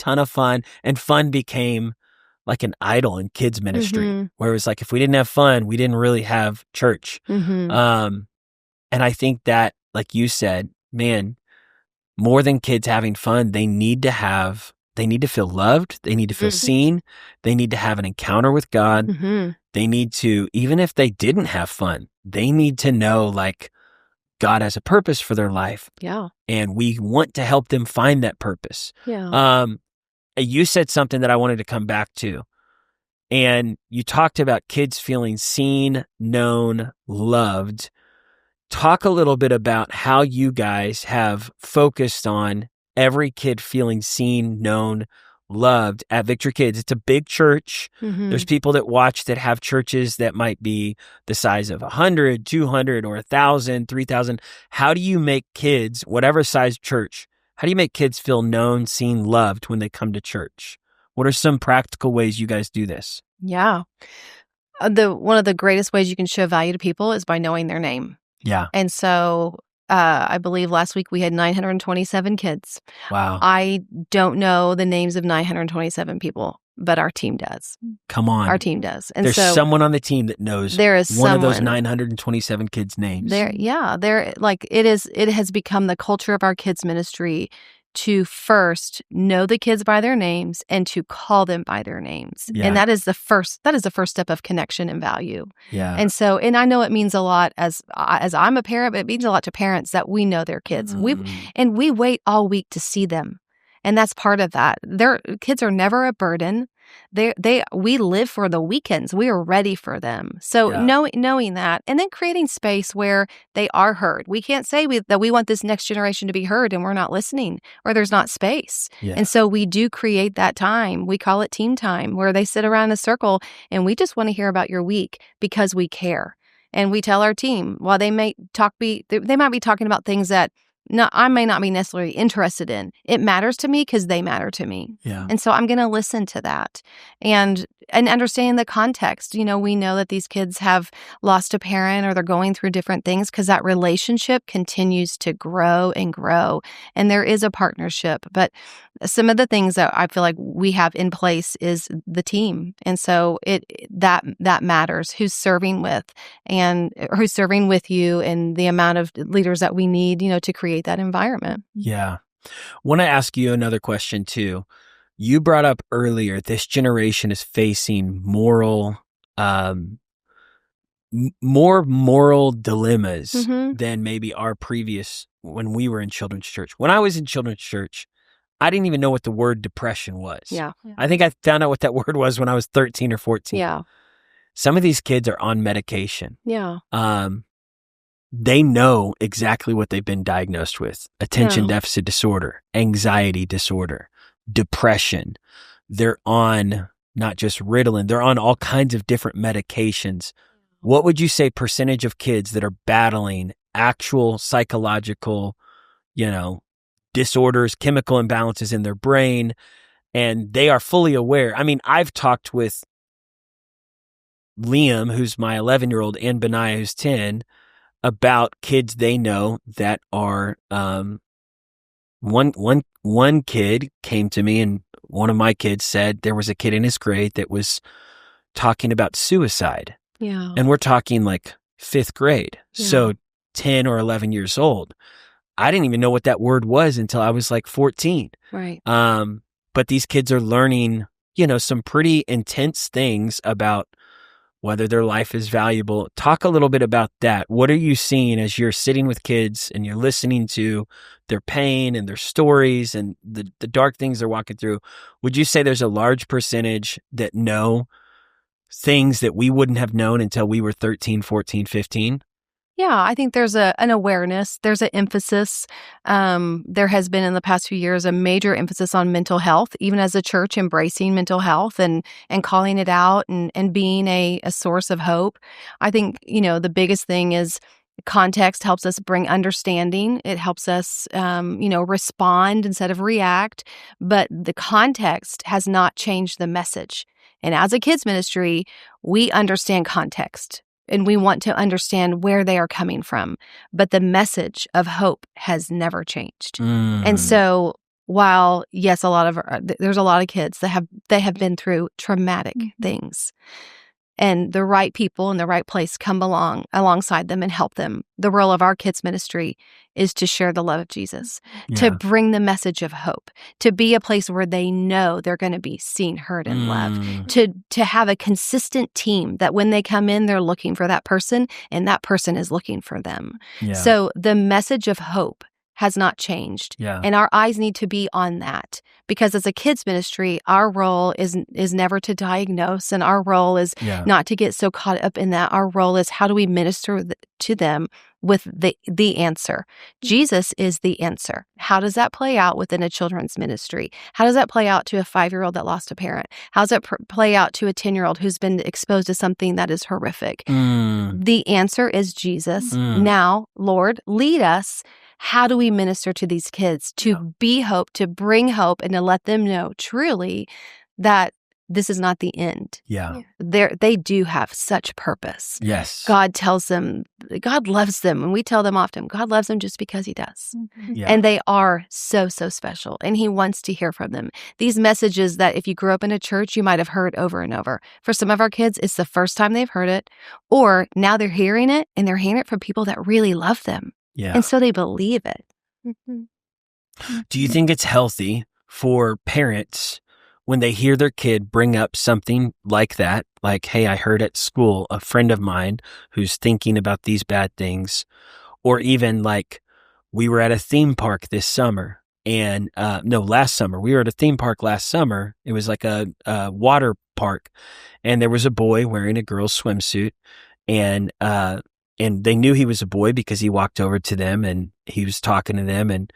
And fun became like an idol in kids ministry, where it was like, if we didn't have fun, we didn't really have church. And I think that, like you said, man, more than kids having fun, they need to feel loved. They need to feel seen. They need to have an encounter with God. They need to, even if they didn't have fun, they need to know like God has a purpose for their life. Yeah. And we want to help them find that purpose. Yeah. You said something that I wanted to come back to. And you talked about kids feeling seen, known, loved. Talk a little bit about how you guys have focused on every kid feeling seen, known, loved at Victory Kids. It's a big church. There's people that watch that have churches that might be the size of 100, 200, or 1,000, 3,000. How do you make kids, whatever size church, how do you make kids feel known, seen, loved when they come to church? What are some practical ways you guys do this? Yeah. One of the greatest ways you can show value to people is by knowing their name. Yeah. And so I believe last week we had 927 kids. Wow. I don't know the names of 927 people, but our team does. Come on. Our team does. And There's so someone on the team that knows there is one of those someone. 927 kids' names. It has become the culture of our kids ministry to first know the kids by their names and to call them by their names. Yeah. And that is the first step of connection and value. Yeah. And so, and I know it means a lot as I'm a parent, but it means a lot to parents that we know their kids. We wait all week to see them. And that's part of that. Their kids are never a burden. We live for the weekends. We are ready for them. So knowing that, and then creating space where they are heard. We can't say that we want this next generation to be heard and we're not listening, or there's not space. Yeah. And so we do create that time. We call it team time, where they sit around a circle and we just want to hear about your week because we care. And we tell our team, while they might be talking about things that I may not be necessarily interested in. It matters to me because they matter to me. Yeah. And so I'm going to listen to that and understanding the context. We know that these kids have lost a parent or they're going through different things because that relationship continues to grow and grow. And there is a partnership. But some of the things that I feel like we have in place is the team. And so that matters, who's serving with and who's serving with you, and the amount of leaders that we need, to create that environment. Yeah. Want to ask you another question too. You brought up earlier, this generation is facing more moral dilemmas than maybe our previous, when we were in children's church. When I was in children's church, I didn't even know what the word depression was. Yeah. I think I found out what that word was when I was 13 or 14. Yeah. Some of these kids are on medication. Yeah. They know exactly what they've been diagnosed with: attention deficit disorder, anxiety disorder, depression. They're on not just Ritalin, they're on all kinds of different medications. What would you say percentage of kids that are battling actual psychological, disorders, chemical imbalances in their brain, and they are fully aware? I mean, I've talked with Liam, who's my 11-year-old, and Benaiah, who's 10, about kids they know that are, one kid came to me, and one of my kids said there was a kid in his grade that was talking about suicide. Yeah. And we're talking like 5th grade. Yeah. So 10 or 11 years old. I didn't even know what that word was until I was like 14. Right. But these kids are learning, some pretty intense things about whether their life is valuable. Talk a little bit about that. What are you seeing as you're sitting with kids and you're listening to their pain and their stories and the dark things they're walking through? Would you say there's a large percentage that know things that we wouldn't have known until we were 13, 14, 15? Yeah, I think there's an awareness. There's an emphasis. There has been in the past few years a major emphasis on mental health, even as a church embracing mental health and calling it out and being a source of hope. I think, the biggest thing is context helps us bring understanding. It helps us, respond instead of react. But the context has not changed the message. And as a kids ministry, we understand context. And we want to understand where they are coming from. But the message of hope has never changed. And so while, yes, there's a lot of kids that have been through traumatic things, and the right people in the right place come alongside them and help them. The role of our kids ministry is to share the love of Jesus, to bring the message of hope, to be a place where they know they're going to be seen, heard, and loved, to have a consistent team that when they come in, they're looking for that person and that person is looking for them. Yeah. So the message of hope has not changed. Yeah. And our eyes need to be on that, because as a kids ministry, our role is never to diagnose, and our role is not to get so caught up in that. Our role is, how do we minister to them with the answer? Jesus is the answer. How does that play out within a children's ministry? How does that play out to a 5-year-old that lost a parent? How does it play out to a 10-year-old who's been exposed to something that is horrific? The answer is Jesus. Now, Lord, lead us. How do we minister to these kids to be hope, to bring hope, and to let them know truly that this is not the end? They do have such purpose. Yes. God tells them, God loves them. And we tell them often, God loves them just because he does. And they are so, so special. And he wants to hear from them. These messages that if you grew up in a church, you might have heard over and over. For some of our kids, it's the first time they've heard it, or now they're hearing it, and they're hearing it from people that really love them. And so they believe it. Do you think it's healthy for parents when they hear their kid bring up something like that? Like, hey, I heard at school a friend of mine who's thinking about these bad things. Or even like, we were at a theme park this summer. And last summer. We were at a theme park last summer. It was like a water park. And there was a boy wearing a girl's swimsuit. And they knew he was a boy because he walked over to them and he was talking to them, and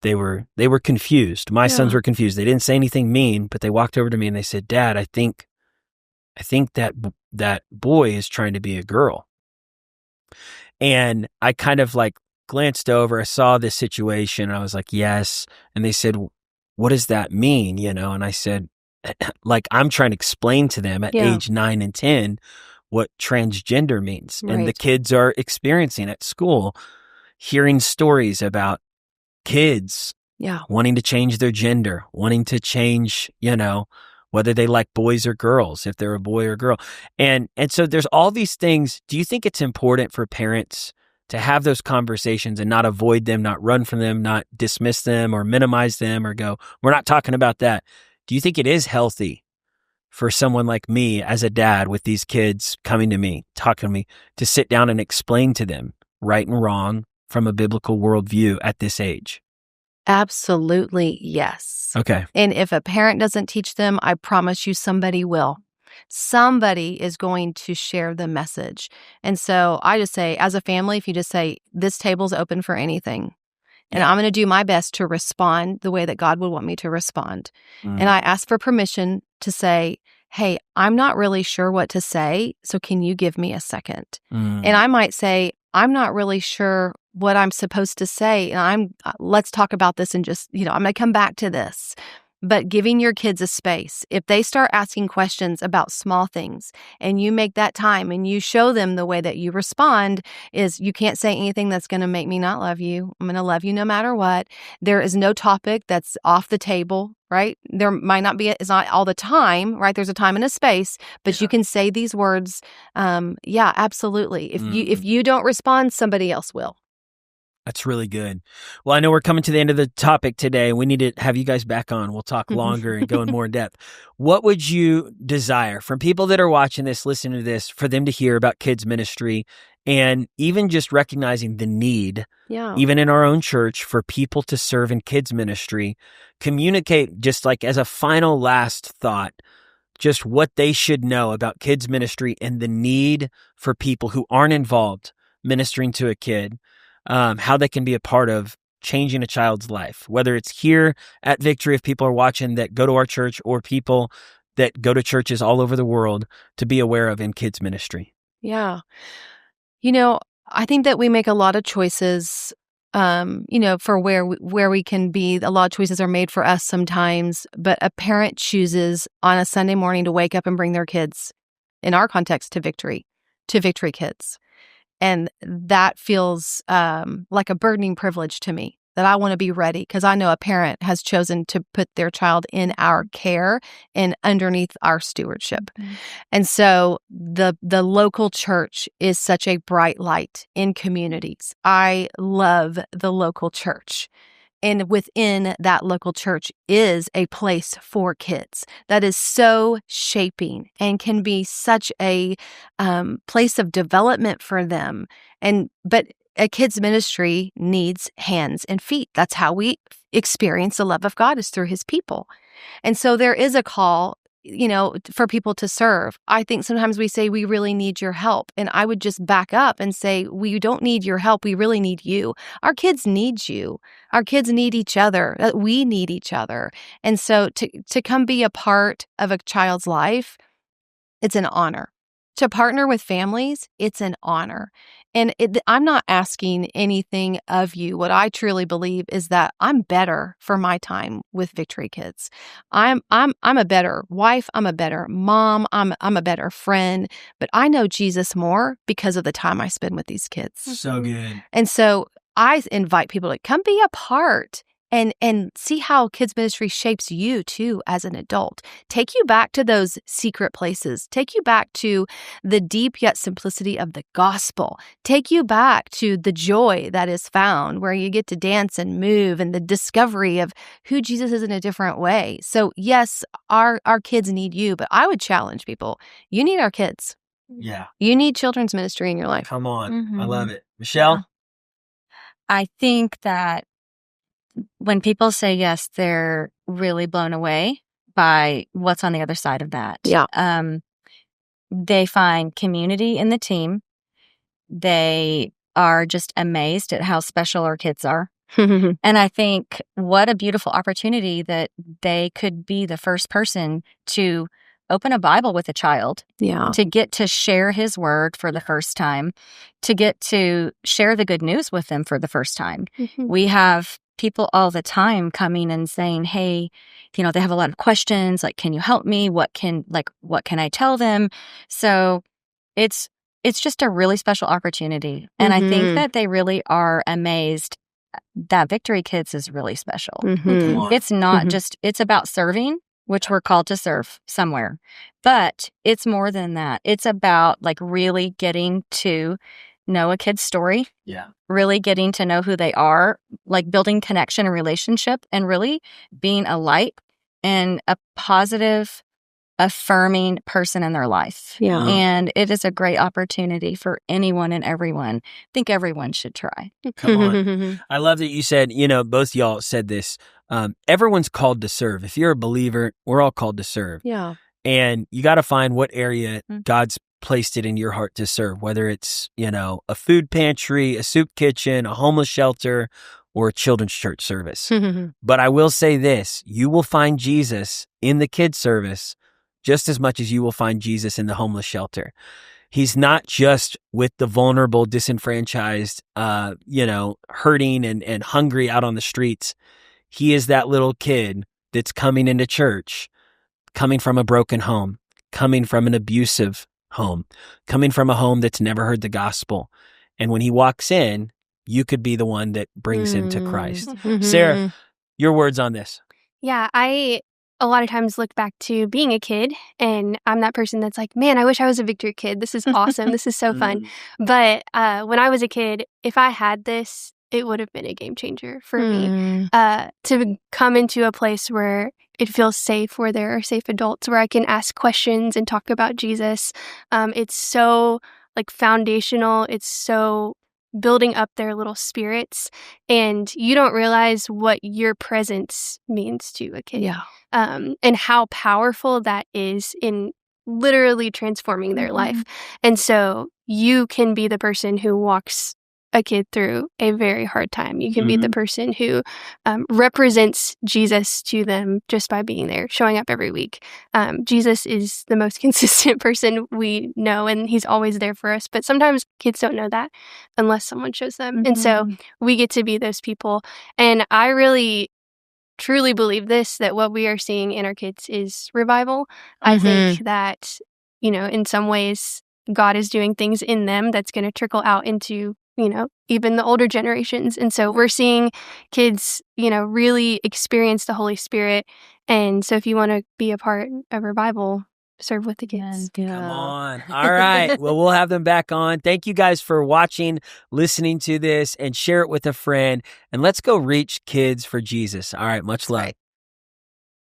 they were confused. My sons were confused. They didn't say anything mean, but they walked over to me and they said, "Dad, I think that boy is trying to be a girl." And I kind of like glanced over. I saw this situation. And I was like, "Yes." And they said, "What does that mean?" And I said, like, I'm trying to explain to them at age 9 and 10 what transgender means. And the kids are experiencing at school, hearing stories about kids wanting to change their gender, wanting to change, whether they like boys or girls, if they're a boy or girl. And so there's all these things. Do you think it's important for parents to have those conversations and not avoid them, not run from them, not dismiss them or minimize them or go, we're not talking about that? Do you think it is healthy for someone like me as a dad with these kids coming to me, talking to me, to sit down and explain to them right and wrong from a biblical worldview at this age? Absolutely, yes. Okay. And if a parent doesn't teach them, I promise you somebody will. Somebody is going to share the message. And so I just say, as a family, if you just say, this table's open for anything, and I'm going to do my best to respond the way that God would want me to respond. And I ask for permission to say, hey, I'm not really sure what to say, so can you give me a second? And I might say, I'm not really sure what I'm supposed to say, and let's talk about this and just, I'm going to come back to this. But giving your kids a space, if they start asking questions about small things and you make that time and you show them the way that you respond is, you can't say anything that's going to make me not love you. I'm going to love you no matter what. There is no topic that's off the table, right? There might not be, it's not all the time, right? There's a time and a space, but you can say these words. Absolutely. If you don't respond, somebody else will. That's really good. Well, I know we're coming to the end of the topic today. We need to have you guys back on. We'll talk longer and go in more depth. What would you desire from people that are watching this, listening to this, for them to hear about kids ministry, and even just recognizing the need, even in our own church, for people to serve in kids ministry? Communicate, just like as a final last thought, just what they should know about kids ministry and the need for people who aren't involved ministering to a kid. How they can be a part of changing a child's life, whether it's here at Victory, if people are watching that go to our church, or people that go to churches all over the world, to be aware of in kids ministry. Yeah. I think that we make a lot of choices, for where we can be. A lot of choices are made for us sometimes, but a parent chooses on a Sunday morning to wake up and bring their kids, in our context, to Victory Kids. And that feels like a burdening privilege to me. that I want to be ready because I know a parent has chosen to put their child in our care and underneath our stewardship. Mm-hmm. And so the local church is such a bright light in communities. I love the local church. And within that local church is a place for kids that is so shaping and can be such a place of development for them. But a kids ministry needs hands and feet. That's how we experience the love of God, is through His people. And so there is a call, for people to serve. I think sometimes we say we really need your help. And I would just back up and say, we don't need your help. We really need you. Our kids need you. Our kids need each other. We need each other. And so to come be a part of a child's life, it's an honor. To partner with families, it's an honor. And I'm not asking anything of you. What I truly believe is that I'm better for my time with Victory Kids. I'm a better wife. I'm a better mom. I'm a better friend. But I know Jesus more because of the time I spend with these kids. So good. And so I invite people to come be a part and see how kids ministry shapes you too as an adult. Take you back to those secret places. Take you back to the deep yet simplicity of the gospel. Take you back to the joy that is found where you get to dance and move and the discovery of who Jesus is in a different way. So yes, our kids need you, but I would challenge people. You need our kids. Yeah. You need children's ministry in your life. Come on. Mm-hmm. I love it. Michelle? I think that when people say yes, they're really blown away by what's on the other side of that. Yeah. They find community in the team. They are just amazed at how special our kids are. And I think what a beautiful opportunity that they could be the first person to open a Bible with a child, to get to share His word for the first time, to get to share the good news with them for the first time. Mm-hmm. We have people all the time coming and saying, hey, they have a lot of questions, like, can you help me? What can I tell them? So it's just a really special opportunity. And I think that they really are amazed that Victory Kids is really special. Mm-hmm. It's not just, it's about serving, which we're called to serve somewhere. But it's more than that. It's about really getting to know a kid's story. Yeah. Really getting to know who they are, building connection and relationship, and really being a light and a positive, affirming person in their life. Yeah. And it is a great opportunity for anyone and everyone. I think everyone should try. Come on. I love that you said, both y'all said this. Everyone's called to serve. If you're a believer, we're all called to serve. Yeah. And you got to find what area God's placed it in your heart to serve, whether it's, a food pantry, a soup kitchen, a homeless shelter, or a children's church service. But I will say this, you will find Jesus in the kids service just as much as you will find Jesus in the homeless shelter. He's not just with the vulnerable, disenfranchised, hurting and hungry out on the streets. He is that little kid that's coming into church, coming from a broken home, coming from an abusive home, coming from a home that's never heard the gospel. And when he walks in, you could be the one that brings him to Christ. Sarah, your words on this. Yeah, I a lot of times look back to being a kid, and I'm that person that's like, man, I wish I was a Victory Kid. This is awesome. This is so fun. But when I was a kid, if I had this, it would have been a game changer for me. To come into a place where it feels safe, where there are safe adults, where I can ask questions and talk about Jesus. It's so foundational. It's so building up their little spirits, and you don't realize what your presence means to a kid. Yeah. And how powerful that is in literally transforming their life. And so you can be the person who walks a kid through a very hard time. You can be the person who represents Jesus to them just by being there, showing up every week. Jesus is the most consistent person we know, and He's always there for us. But sometimes kids don't know that unless someone shows them. And so we get to be those people. And I really truly believe this, that what we are seeing in our kids is revival. I think that, in some ways, God is doing things in them that's going to trickle out into even the older generations. And so we're seeing kids, really experience the Holy Spirit. And so if you want to be a part of revival, serve with the kids. Come on. All right. Well, we'll have them back on. Thank you guys for watching, listening to this, and share it with a friend. And let's go reach kids for Jesus. All right. Much love.